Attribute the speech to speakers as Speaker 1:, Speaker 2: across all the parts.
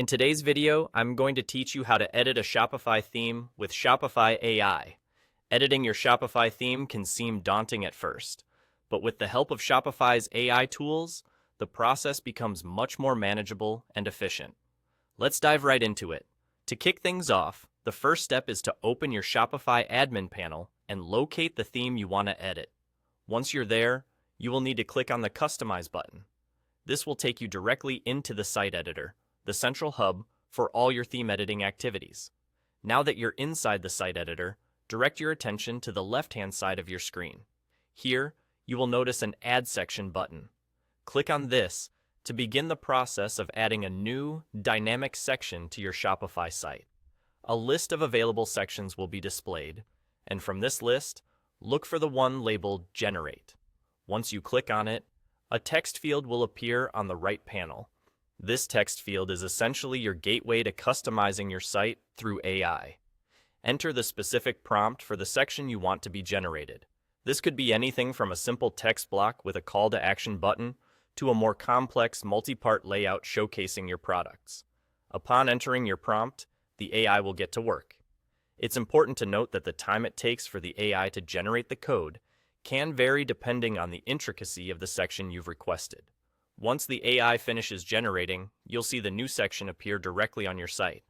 Speaker 1: In today's video, I'm going to teach you how to edit a Shopify theme with Shopify AI. Editing your Shopify theme can seem daunting at first, but with the help of Shopify's AI tools, the process becomes much more manageable and efficient. Let's dive right into it. To kick things off, the first step is to open your Shopify admin panel and locate the theme you want to edit. Once you're there, you will need to click on the Customize button. This will take you directly into the site editor, the central hub for all your theme editing activities. Now that you're inside the site editor, direct your attention to the left-hand side of your screen. Here, you will notice an Add Section button. Click on this to begin the process of adding a new, dynamic section to your Shopify site. A list of available sections will be displayed, and from this list, look for the one labeled Generate. Once you click on it, a text field will appear on the right panel. This text field is essentially your gateway to customizing your site through AI. Enter the specific prompt for the section you want to be generated. This could be anything from a simple text block with a call to action button to a more complex multi-part layout showcasing your products. Upon entering your prompt, the AI will get to work. It's important to note that the time it takes for the AI to generate the code can vary depending on the intricacy of the section you've requested. Once the AI finishes generating, you'll see the new section appear directly on your site.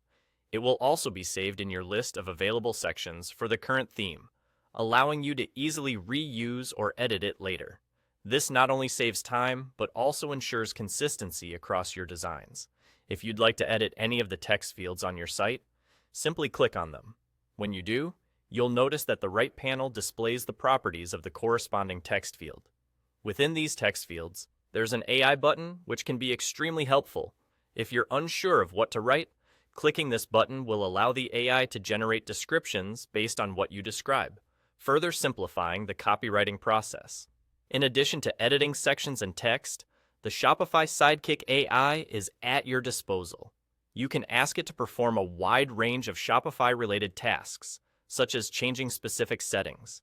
Speaker 1: It will also be saved in your list of available sections for the current theme, allowing you to easily reuse or edit it later. This not only saves time, but also ensures consistency across your designs. If you'd like to edit any of the text fields on your site, simply click on them. When you do, you'll notice that the right panel displays the properties of the corresponding text field. Within these text fields, there's an AI button which can be extremely helpful. If you're unsure of what to write, clicking this button will allow the AI to generate descriptions based on what you describe, further simplifying the copywriting process. In addition to editing sections and text, the Shopify Sidekick AI is at your disposal. You can ask it to perform a wide range of Shopify-related tasks, such as changing specific settings.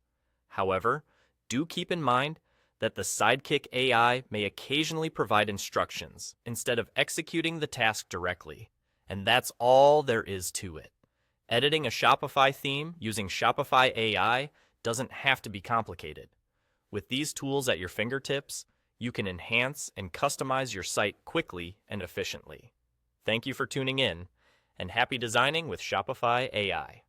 Speaker 1: However, do keep in mind that the Sidekick AI may occasionally provide instructions instead of executing the task directly, and that's all there is to it. Editing a Shopify theme using Shopify AI doesn't have to be complicated. With these tools at your fingertips, you can enhance and customize your site quickly and efficiently. Thank you for tuning in, and happy designing with Shopify AI.